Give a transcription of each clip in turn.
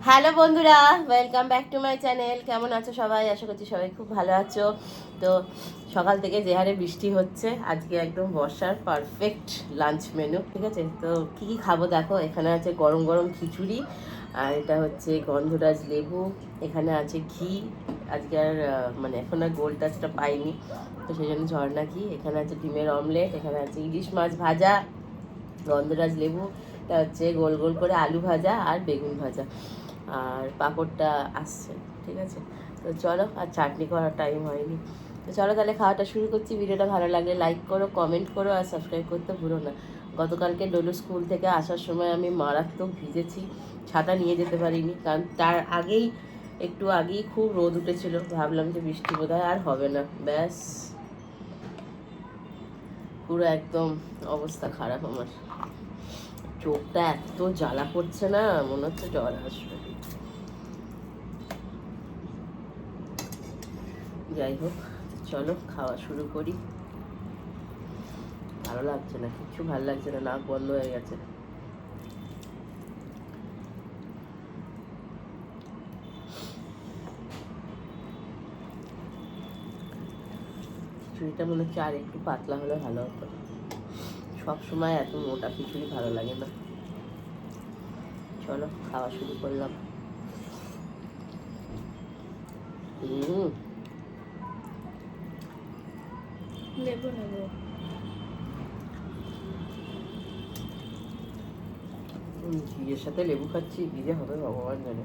Hello বন্ধুরা, welcome back to my channel. কেমন আছো সবাই? আশা করছি সবাই খুব ভালো আছো। তো সকাল থেকে যে হারে বৃষ্টি হচ্ছে, আজকে একদম বর্ষার পারফেক্ট লাঞ্চ মেনু। ঠিক আছে, তো কী কী খাবো দেখো। এখানে আছে গরম গরম খিচুড়ি, আর এটা হচ্ছে গন্ধরাজ লেবু, এখানে আছে ঘি। আজকে আর মানে এখন আর গোল টাচটা পাইনি, তো সেই জন্য ঝর্ণা ঘি। এখানে আছে ডিমের অমলেট, এখানে আছে ইলিশ মাছ ভাজা, গন্ধরাজ লেবু, এটা হচ্ছে গোল গোল করে আলু ভাজা আর বেগুন ভাজা, আর পাঁপড়টা আসছে। ঠিক আছে, তো চলো, আর চাটনি করার টাইম হয়নি। তো চলো তাহলে খাওয়াটা শুরু করছি। ভিডিওটা ভালো লাগলে লাইক করো, কমেন্ট করো, আর সাবস্ক্রাইব করতে ভুলো না। গতকালকে ডলু স্কুল থেকে আসার সময় আমি মারাত্মক ভিজেছি, ছাতা নিয়ে যেতে পারিনি, কারণ তার একটু আগেই খুব রোদ উঠেছিল। ভাবলাম যে বৃষ্টি বোধহয় আর হবে না, ব্যাস পুরো একদম অবস্থা খারাপ আমার। চোখটা এত জ্বালা করছে না, মনে হচ্ছে জ্বর আসবে। যাই হোক, চলো খাওয়া শুরু করি। ভালো লাগছে না, কিচ্ছু ভালো লাগছে না, নাক বন্ধ হয়ে গেছে। খিচুড়িটা মনে হচ্ছে আর একটু পাতলা হলে ভালো হতো। সব সময় এত মোটা খিচুড়ি ভালো লাগে না। চলো খাওয়া শুরু করলাম। লেবু নেবো। ঘিয়ের সাথে লেবু খাচ্ছি, কি যে হবে ভগবান জানে।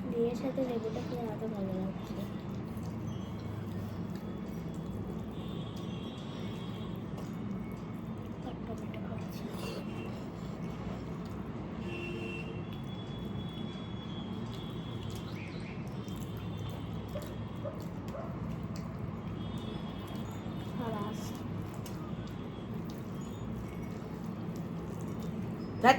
ঘিয়ের সাথে লেবুটা খেয়ে আরো ভালো লাগছে। আর টমেটো খাচ্ছি। খালাস। দেখ,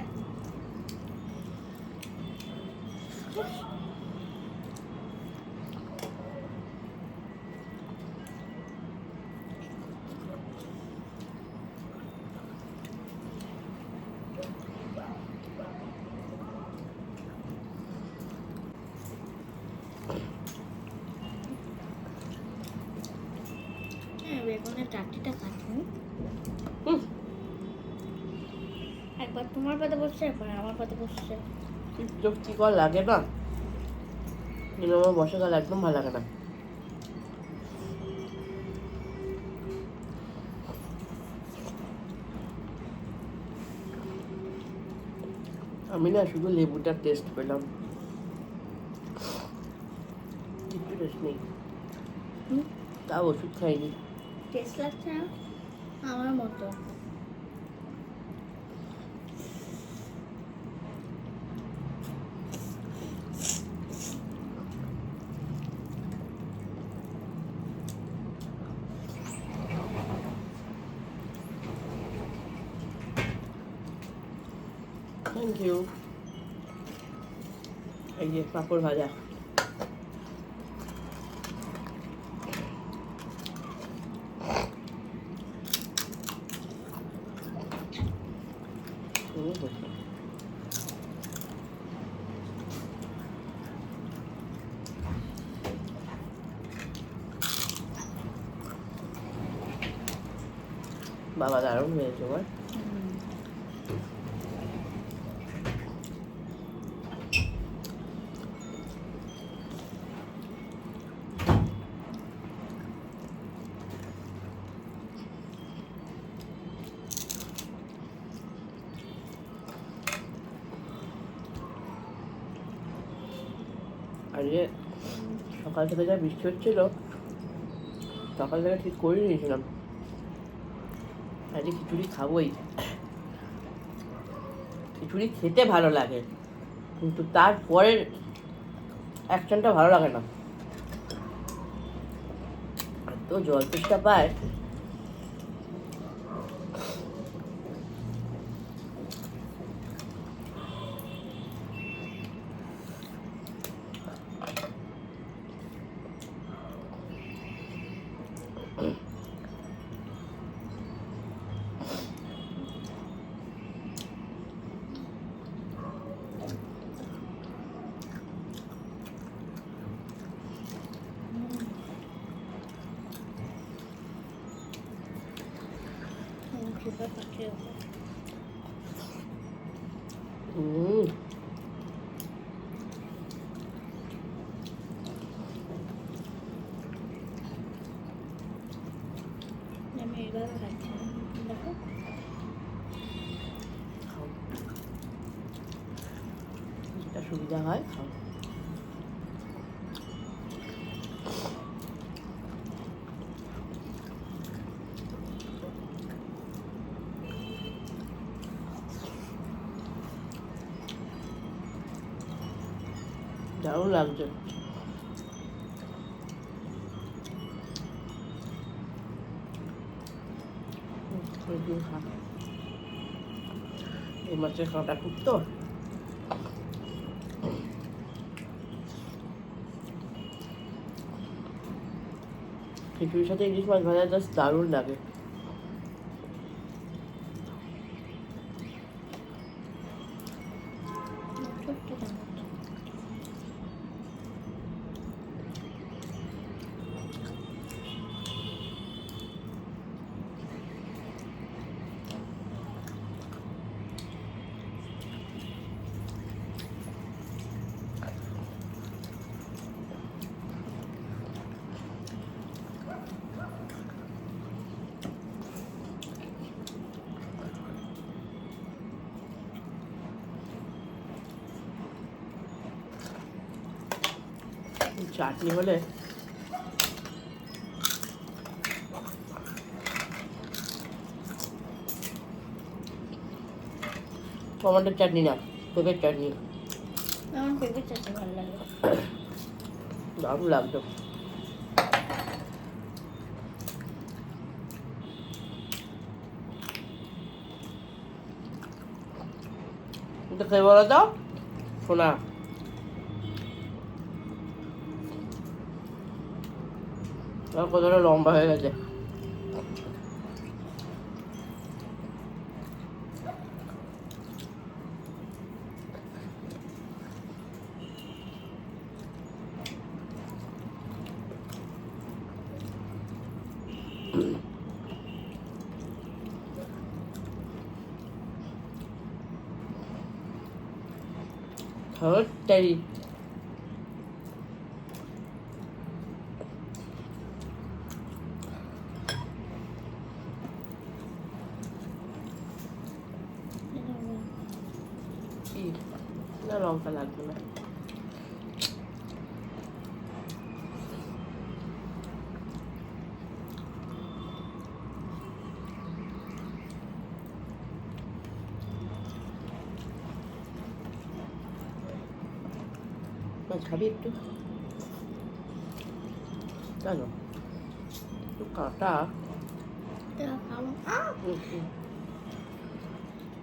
বেগুনের চাটনিটা খাচ্ছি। একবার তোমার পাতে বসছে, একবার আমার পাতে বসছে। চোখ কি কর লাগে না, কিন্তু আমার বর্ষাকাল একদম ভালো লাগে না। আমি না শুধু লেবুটার টেস্ট পেলাম, কিচ্ছু টেস্ট নেই। তাও ওষুধ খাইনি। টেস্ট লাগছে না আমার মতো। Thank you. এই যে পাঁপড় ভাজা। বাবা দারুণ হয়েছে আমার। আর যে সকাল থেকে যা বৃষ্টি হচ্ছিল, সকাল থেকে ঠিক করে নিয়েছিলাম আজকে খিচুড়ি খাবোই। খিচুড়ি খেতে ভালো লাগে, কিন্তু তারপরের অ্যাকশনটা ভালো লাগে না। এত জল তেষ্টা পায়। সেটা পাঠিয়ে হুম, আমি এইভাবে খাচ্ছি দেখো খাও। যেটা সুবিধা হয় খাও। দারুণ লাগছে। এই মাছের কাঁটা খুব তো খিচুড়ির সাথে ইলিশ মাছ ভাজা জাস্ট দারুণ লাগে। ছোট্ট চামচ চাটনি হলে টমেটোর চাটনি না, পেঁপের চাটনি আমার পেঁপের চাটনি ভালো লাগে দারুণ লাগতো। এটা খেয়ে বলো তো শোনা, কতটা লম্বা হয়ে গেছে। হ্যাঁ না, লঙ্কা লাগবে না। মাছ খাবি একটু? জানো একটু কাঁটা। এটা খাবো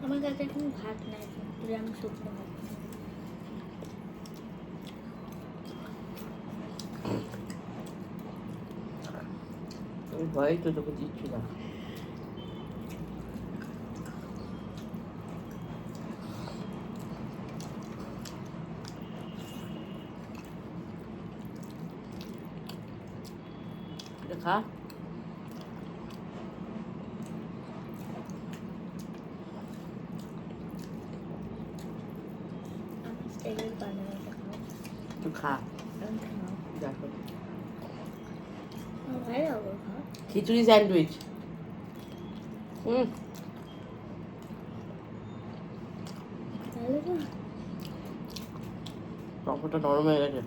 আমার কাছে এখন ভাত নাই কিন্তু আমি শুকনো ভাত আমি ভয়ই তো তোকে দিচ্ছি না। খা। আমার স্টাইলের বানানোটা খাও একটু খা, আমি খাও দেখো আমার ভালো লাগবে খাও খিচুড়ি স্যান্ডউইচ। ভালো তো টকটা নরম হয়ে গেছে।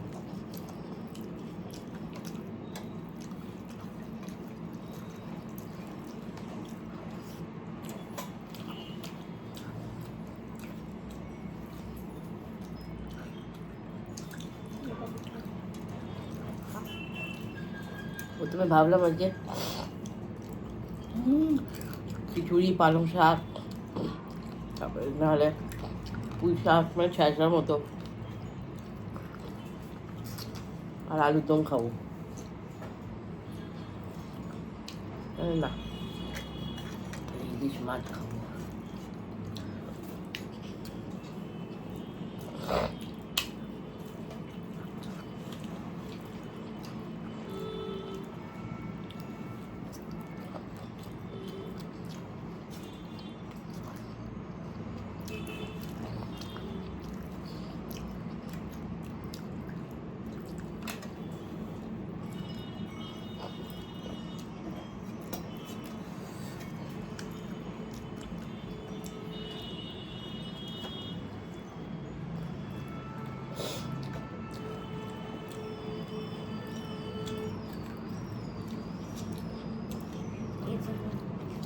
প্রথমে ভাবলাম আজকে খিচুড়ি, পালং শাক, তারপরে নাহলে পুঁই শাক, মানে ছ্যাঁচড়ার মতো, আর আলুর দম খাবো। না, ইলিশ মাছ খাবো।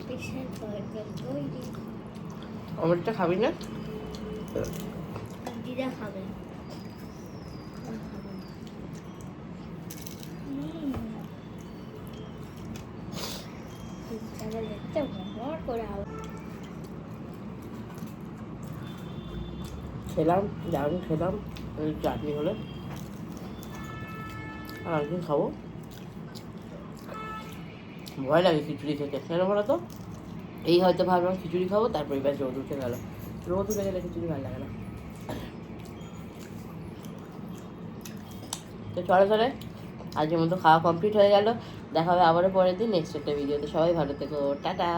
স্পেশাল বার্গার তৈরি। অমৃতটা খাবি না? দিদা খাবে। দেখতে মর করে খেলাম, দারুণ খেলাম। ওই চাটনি হলে আর একদিন খাবো। ভয় লাগে খিচুড়ি খেতে, কেন বলো তো? এই হয়তো ভাবলাম খিচুড়ি খাবো, তারপরে ব্যাস রোদ উঠে গেল। রোদ উঠে গেলে খিচুড়ি ভালো লাগে না। তো চলো তাহলে আজকের মতো খাওয়া কমপ্লিট হয়ে গেল। দেখা হবে আবারও পরের দিন নেক্সট একটা ভিডিওতে। সবাই ভালো থেকো, টাটা।